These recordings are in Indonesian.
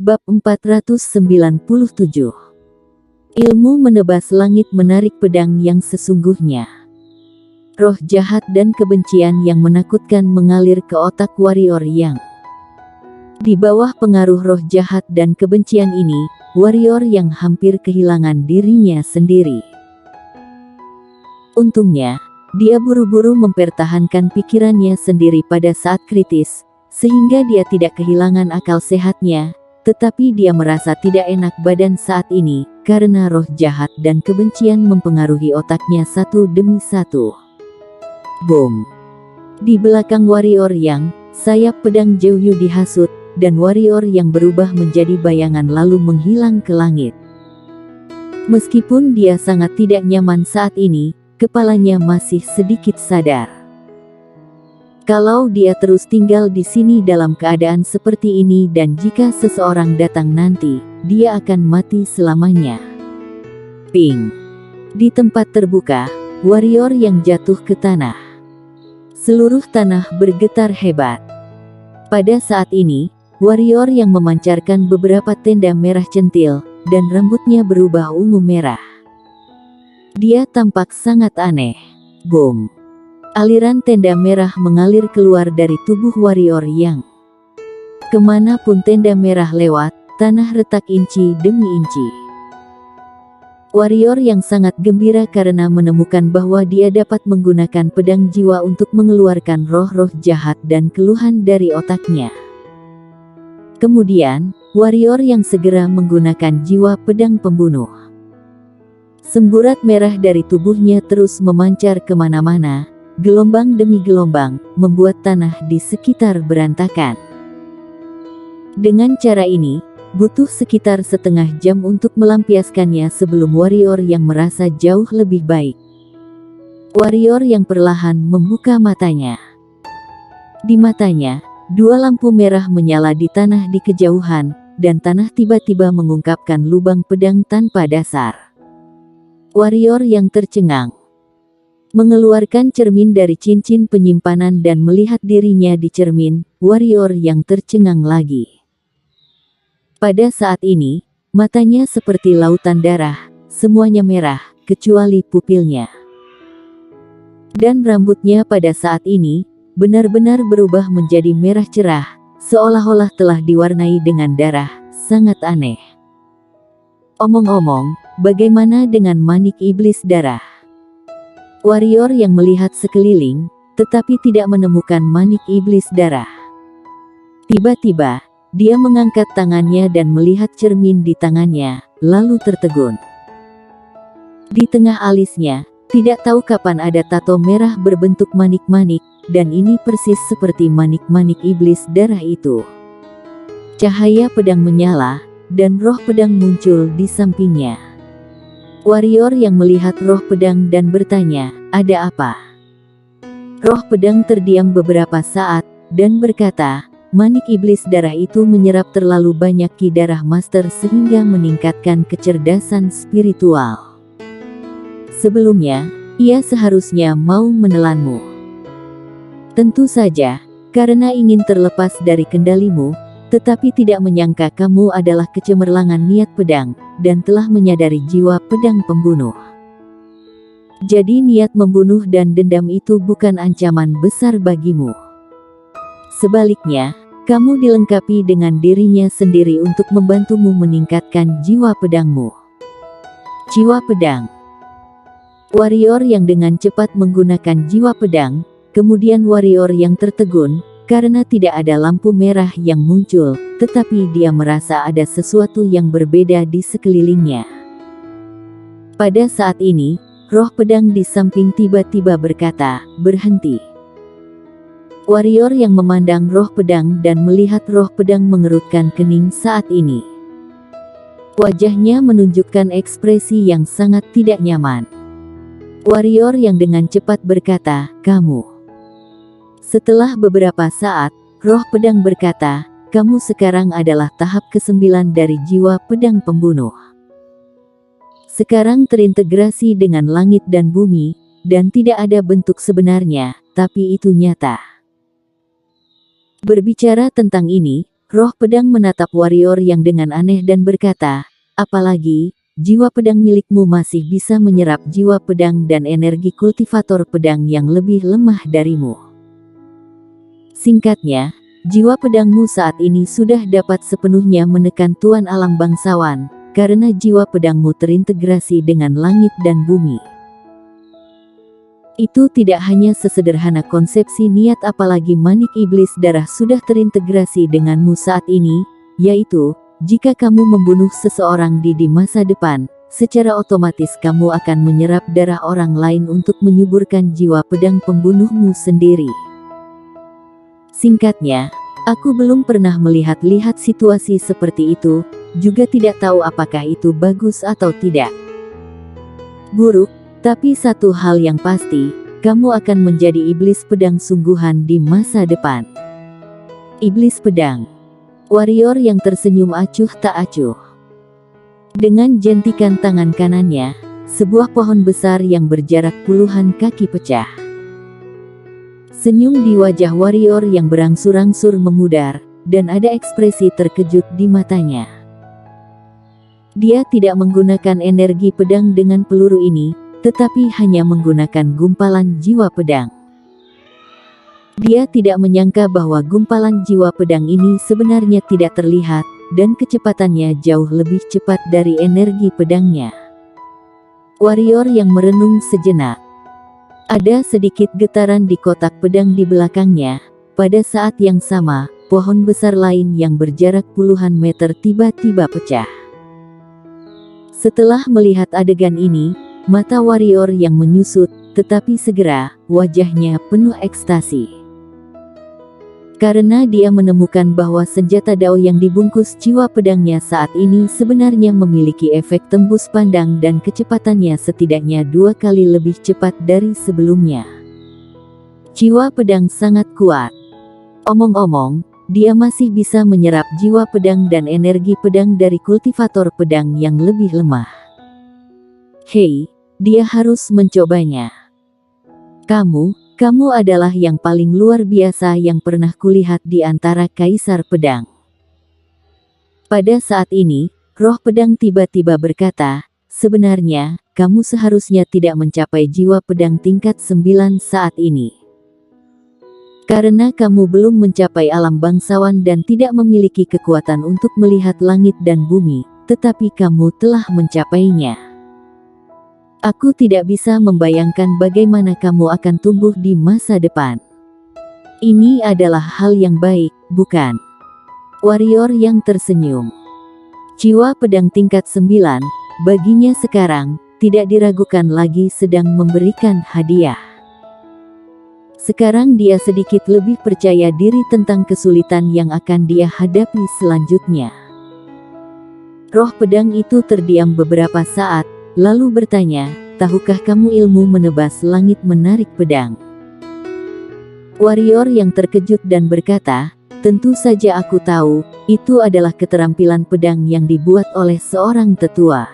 Bab 497. Ilmu menebas langit menarik pedang yang sesungguhnya. Roh jahat dan kebencian yang menakutkan mengalir ke otak warrior yang di bawah pengaruh roh jahat dan kebencian ini, warrior yang hampir kehilangan dirinya sendiri. Untungnya, dia buru-buru mempertahankan pikirannya sendiri pada saat kritis, sehingga dia tidak kehilangan akal sehatnya. Tetapi dia merasa tidak enak badan saat ini, karena roh jahat dan kebencian mempengaruhi otaknya satu demi satu. Boom! Di belakang warrior yang, sayap pedang Zhou dihasut, dan warrior yang berubah menjadi bayangan lalu menghilang ke langit. Meskipun dia sangat tidak nyaman saat ini, kepalanya masih sedikit sadar. Kalau dia terus tinggal di sini dalam keadaan seperti ini dan jika seseorang datang nanti, dia akan mati selamanya. Ping! Di tempat terbuka, warrior yang jatuh ke tanah. Seluruh tanah bergetar hebat. Pada saat ini, warrior yang memancarkan beberapa tenda merah centil, dan rambutnya berubah ungu merah. Dia tampak sangat aneh. Boom! Aliran tenda merah mengalir keluar dari tubuh warrior yang kemanapun tenda merah lewat, tanah retak inci demi inci. Warrior yang sangat gembira karena menemukan bahwa dia dapat menggunakan pedang jiwa untuk mengeluarkan roh-roh jahat dan keluhan dari otaknya. Kemudian, warrior yang segera menggunakan jiwa pedang pembunuh. Semburat merah dari tubuhnya terus memancar kemana-mana. Gelombang demi gelombang, membuat tanah di sekitar berantakan. Dengan cara ini, butuh sekitar setengah jam untuk melampiaskannya sebelum warrior yang merasa jauh lebih baik. Warrior yang perlahan membuka matanya. Di matanya, dua lampu merah menyala di tanah di kejauhan, dan tanah tiba-tiba mengungkapkan lubang pedang tanpa dasar. Warrior yang tercengang mengeluarkan cermin dari cincin penyimpanan dan melihat dirinya di cermin, warrior yang tercengang lagi. Pada saat ini, matanya seperti lautan darah, semuanya merah, kecuali pupilnya. Dan rambutnya pada saat ini, benar-benar berubah menjadi merah cerah, seolah-olah telah diwarnai dengan darah, sangat aneh. Omong-omong, bagaimana dengan manik iblis darah? Warrior yang melihat sekeliling, tetapi tidak menemukan manik iblis darah. Tiba-tiba, dia mengangkat tangannya dan melihat cermin di tangannya, lalu tertegun. Di tengah alisnya, tidak tahu kapan ada tato merah berbentuk manik-manik, dan ini persis seperti manik-manik iblis darah itu. Cahaya pedang menyala, dan roh pedang muncul di sampingnya. Warrior yang melihat roh pedang dan bertanya, "Ada apa?" Roh pedang terdiam beberapa saat, dan berkata, "Manik iblis darah itu menyerap terlalu banyak ki darah master sehingga meningkatkan kecerdasan spiritual. Sebelumnya, ia seharusnya mau menelanmu. Tentu saja, karena ingin terlepas dari kendalimu, tetapi tidak menyangka kamu adalah kecemerlangan niat pedang, dan telah menyadari jiwa pedang pembunuh. Jadi niat membunuh dan dendam itu bukan ancaman besar bagimu. Sebaliknya, kamu dilengkapi dengan dirinya sendiri untuk membantumu meningkatkan jiwa pedangmu." Jiwa pedang. Warrior yang dengan cepat menggunakan jiwa pedang, kemudian warrior yang tertegun, karena tidak ada lampu merah yang muncul, tetapi dia merasa ada sesuatu yang berbeda di sekelilingnya. Pada saat ini, roh pedang di samping tiba-tiba berkata, "Berhenti." Warrior yang memandang roh pedang dan melihat roh pedang mengerutkan kening saat ini. Wajahnya menunjukkan ekspresi yang sangat tidak nyaman. Warrior yang dengan cepat berkata, "Kamu." Setelah beberapa saat, roh pedang berkata, "Kamu sekarang adalah tahap ke-9 dari jiwa pedang pembunuh. Sekarang terintegrasi dengan langit dan bumi, dan tidak ada bentuk sebenarnya, tapi itu nyata." Berbicara tentang ini, Roh pedang menatap warrior yang dengan aneh dan berkata, apalagi, jiwa pedang milikmu masih bisa menyerap jiwa pedang dan energi kultivator pedang yang lebih lemah darimu. Singkatnya, jiwa pedangmu saat ini sudah dapat sepenuhnya menekan tuan alam bangsawan, karena jiwa pedangmu terintegrasi dengan langit dan bumi. Itu tidak hanya sesederhana konsepsi niat, apalagi manik iblis darah sudah terintegrasi denganmu saat ini, yaitu, jika kamu membunuh seseorang di masa depan, secara otomatis kamu akan menyerap darah orang lain untuk menyuburkan jiwa pedang pembunuhmu sendiri. Singkatnya, aku belum pernah melihat situasi seperti itu, juga tidak tahu apakah itu bagus atau tidak. Buruk. Tapi satu hal yang pasti, kamu akan menjadi iblis pedang sungguhan di masa depan. Iblis pedang. Warrior yang tersenyum acuh tak acuh. Dengan jentikan tangan kanannya, sebuah pohon besar yang berjarak puluhan kaki pecah. Senyum di wajah warrior yang berangsur-angsur memudar, dan ada ekspresi terkejut di matanya. Dia tidak menggunakan energi pedang dengan peluru ini, tetapi hanya menggunakan gumpalan jiwa pedang. Dia tidak menyangka bahwa gumpalan jiwa pedang ini sebenarnya tidak terlihat, dan kecepatannya jauh lebih cepat dari energi pedangnya. Warrior yang merenung sejenak. Ada sedikit getaran di kotak pedang di belakangnya. Pada saat yang sama, pohon besar lain yang berjarak puluhan meter tiba-tiba pecah. Setelah melihat adegan ini, mata warrior yang menyusut, tetapi segera, wajahnya penuh ekstasi. Karena dia menemukan bahwa senjata Dao yang dibungkus jiwa pedangnya saat ini sebenarnya memiliki efek tembus pandang dan kecepatannya setidaknya 2 kali lebih cepat dari sebelumnya. Jiwa pedang sangat kuat. Omong-omong, dia masih bisa menyerap jiwa pedang dan energi pedang dari kultivator pedang yang lebih lemah. Hei, dia harus mencobanya. Kamu adalah yang paling luar biasa yang pernah kulihat di antara kaisar pedang. Pada saat ini, roh pedang tiba-tiba berkata, sebenarnya, kamu seharusnya tidak mencapai jiwa pedang tingkat 9 saat ini. Karena kamu belum mencapai alam bangsawan dan tidak memiliki kekuatan untuk melihat langit dan bumi, tetapi kamu telah mencapainya. Aku tidak bisa membayangkan bagaimana kamu akan tumbuh di masa depan. Ini adalah hal yang baik, bukan? Warrior yang tersenyum. Jiwa pedang tingkat 9, baginya sekarang, tidak diragukan lagi sedang memberikan hadiah. Sekarang dia sedikit lebih percaya diri tentang kesulitan yang akan dia hadapi selanjutnya. Roh pedang itu terdiam beberapa saat, lalu bertanya, tahukah kamu ilmu menebas langit menarik pedang? Warrior yang terkejut dan berkata, tentu saja aku tahu, itu adalah keterampilan pedang yang dibuat oleh seorang tetua.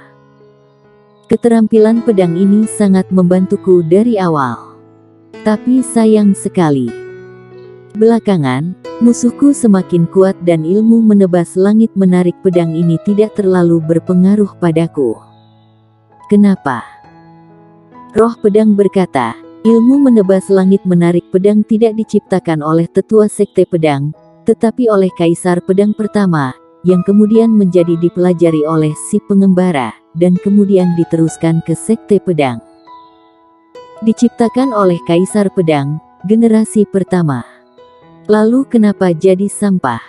Keterampilan pedang ini sangat membantuku dari awal. Tapi sayang sekali. Belakangan, musuhku semakin kuat dan ilmu menebas langit menarik pedang ini tidak terlalu berpengaruh padaku. Kenapa? Roh pedang berkata, ilmu menebas langit menarik pedang tidak diciptakan oleh tetua sekte pedang, tetapi oleh kaisar pedang pertama, yang kemudian menjadi dipelajari oleh si pengembara, dan kemudian diteruskan ke sekte pedang. Diciptakan oleh kaisar pedang, generasi pertama. Lalu kenapa jadi sampah?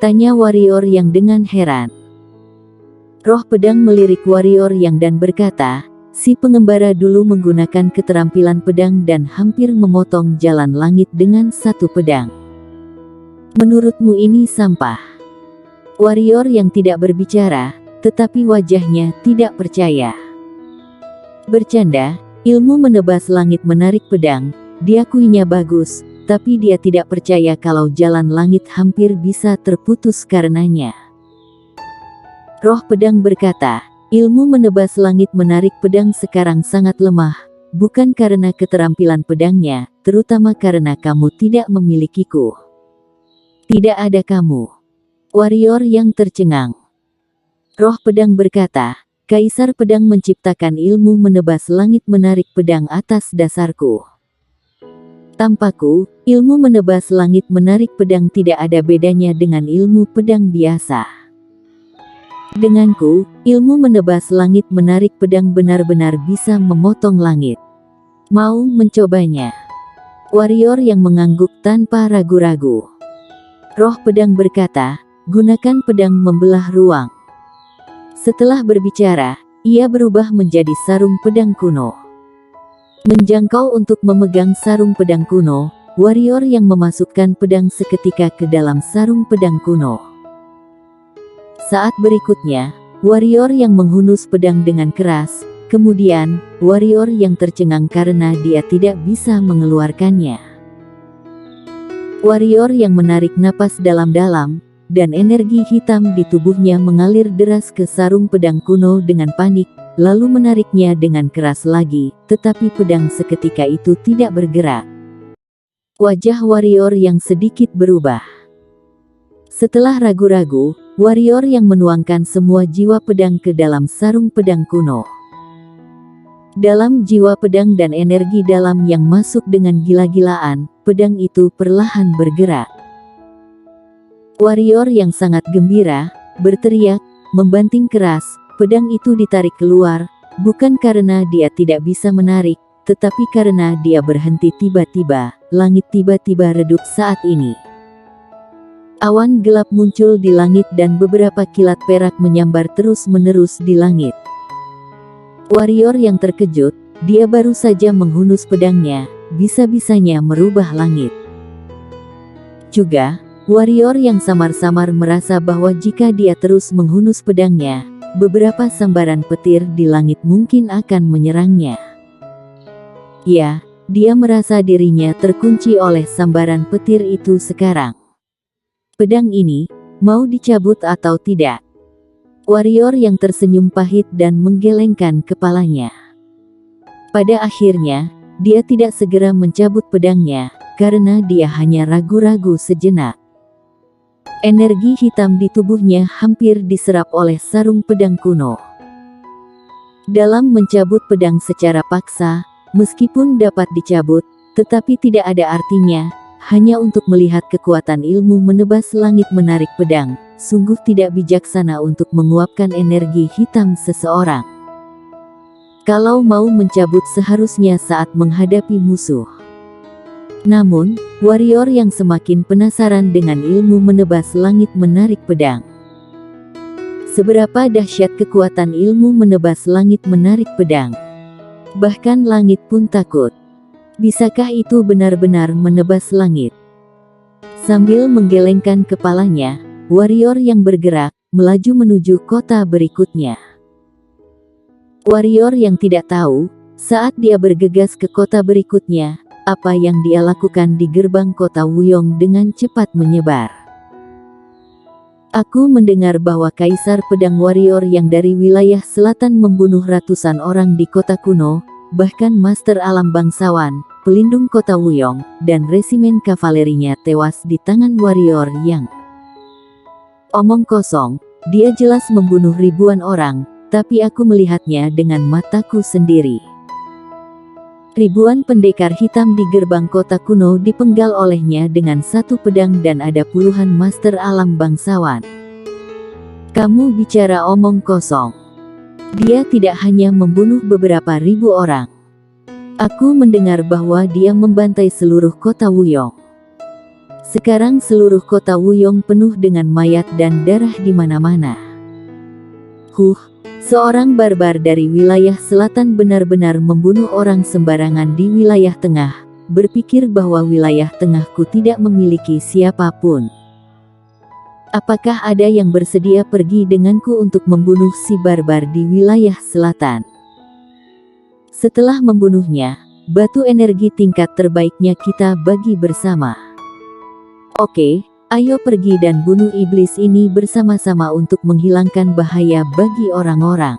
Tanya warrior yang dengan heran. Roh pedang melirik warrior yang dan berkata, si pengembara dulu menggunakan keterampilan pedang dan hampir memotong jalan langit dengan satu pedang. Menurutmu ini sampah? Warrior yang tidak berbicara, tetapi wajahnya tidak percaya. Bercanda, ilmu menebas langit menarik pedang, diakuinya bagus, tapi dia tidak percaya kalau jalan langit hampir bisa terputus karenanya. Roh pedang berkata, ilmu menebas langit menarik pedang sekarang sangat lemah, bukan karena keterampilan pedangnya, terutama karena kamu tidak memilikiku. Tidak ada kamu. Warrior yang tercengang. Roh pedang berkata, Kaisar Pedang menciptakan ilmu menebas langit menarik pedang atas dasarku. Tampaku, ilmu menebas langit menarik pedang tidak ada bedanya dengan ilmu pedang biasa. Denganku, ilmu menebas langit menarik pedang benar-benar bisa memotong langit. Mau mencobanya? Warrior yang mengangguk tanpa ragu-ragu. Roh pedang berkata, gunakan pedang membelah ruang. Setelah berbicara, ia berubah menjadi sarung pedang kuno. Menjangkau untuk memegang sarung pedang kuno, warrior yang memasukkan pedang seketika ke dalam sarung pedang kuno. Saat berikutnya, warrior yang menghunus pedang dengan keras, kemudian, warrior yang tercengang karena dia tidak bisa mengeluarkannya. Warrior yang menarik napas dalam-dalam, dan energi hitam di tubuhnya mengalir deras ke sarung pedang kuno dengan panik, lalu menariknya dengan keras lagi, tetapi pedang seketika itu tidak bergerak. Wajah warrior yang sedikit berubah. Setelah ragu-ragu, warrior yang menuangkan semua jiwa pedang ke dalam sarung pedang kuno. Dalam jiwa pedang dan energi dalam yang masuk dengan gila-gilaan, pedang itu perlahan bergerak. Warrior yang sangat gembira, berteriak, membanting keras, pedang itu ditarik keluar, bukan karena dia tidak bisa menarik, tetapi karena dia berhenti tiba-tiba. Langit tiba-tiba redup saat ini. Awan gelap muncul di langit dan beberapa kilat perak menyambar terus-menerus di langit. Warrior yang terkejut, dia baru saja menghunus pedangnya, bisa-bisanya merubah langit. Juga, warrior yang samar-samar merasa bahwa jika dia terus menghunus pedangnya, beberapa sambaran petir di langit mungkin akan menyerangnya. Ya, dia merasa dirinya terkunci oleh sambaran petir itu sekarang. Pedang ini, mau dicabut atau tidak? Warrior yang tersenyum pahit dan menggelengkan kepalanya. Pada akhirnya, dia tidak segera mencabut pedangnya, karena dia hanya ragu-ragu sejenak. Energi hitam di tubuhnya hampir diserap oleh sarung pedang kuno. Dalam mencabut pedang secara paksa, meskipun dapat dicabut, tetapi tidak ada artinya, hanya untuk melihat kekuatan ilmu menebas langit menarik pedang, sungguh tidak bijaksana untuk menguapkan energi hitam seseorang. Kalau mau mencabut seharusnya saat menghadapi musuh. Namun, warrior yang semakin penasaran dengan ilmu menebas langit menarik pedang. Seberapa dahsyat kekuatan ilmu menebas langit menarik pedang? Bahkan langit pun takut. Bisakah itu benar-benar menebas langit? Sambil menggelengkan kepalanya, warrior yang bergerak, melaju menuju kota berikutnya. Warrior yang tidak tahu, saat dia bergegas ke kota berikutnya, apa yang dia lakukan di gerbang kota Wuyong dengan cepat menyebar. Aku mendengar bahwa Kaisar Pedang Warrior yang dari wilayah selatan membunuh ratusan orang di kota kuno, bahkan Master Alam Bangsawan, pelindung kota Wuyong, dan resimen kavalerinya tewas di tangan warrior yang. Omong kosong, dia jelas membunuh ribuan orang, tapi aku melihatnya dengan mataku sendiri. Ribuan pendekar hitam di gerbang kota kuno dipenggal olehnya dengan satu pedang dan ada puluhan master alam bangsawan. Kamu bicara omong kosong. Dia tidak hanya membunuh beberapa ribu orang. Aku mendengar bahwa dia membantai seluruh kota Wuyong. Sekarang seluruh kota Wuyong penuh dengan mayat dan darah di mana-mana. Seorang barbar dari wilayah selatan benar-benar membunuh orang sembarangan di wilayah tengah, berpikir bahwa wilayah tengahku tidak memiliki siapapun. Apakah ada yang bersedia pergi denganku untuk membunuh si barbar di wilayah selatan? Setelah membunuhnya, batu energi tingkat terbaiknya kita bagi bersama. Oke. Ayo pergi dan bunuh iblis ini bersama-sama untuk menghilangkan bahaya bagi orang-orang.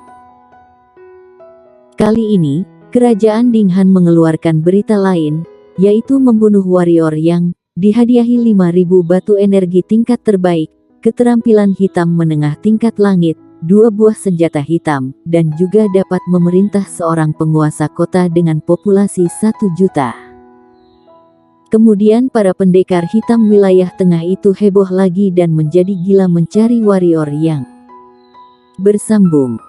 Kali ini, kerajaan Dinghan mengeluarkan berita lain, yaitu membunuh warrior yang dihadiahi 5.000 batu energi tingkat terbaik, keterampilan hitam menengah tingkat langit, 2 buah senjata hitam, dan juga dapat memerintah seorang penguasa kota dengan populasi 1 juta. Kemudian para pendekar hitam wilayah tengah itu heboh lagi dan menjadi gila mencari warrior yang bersambung.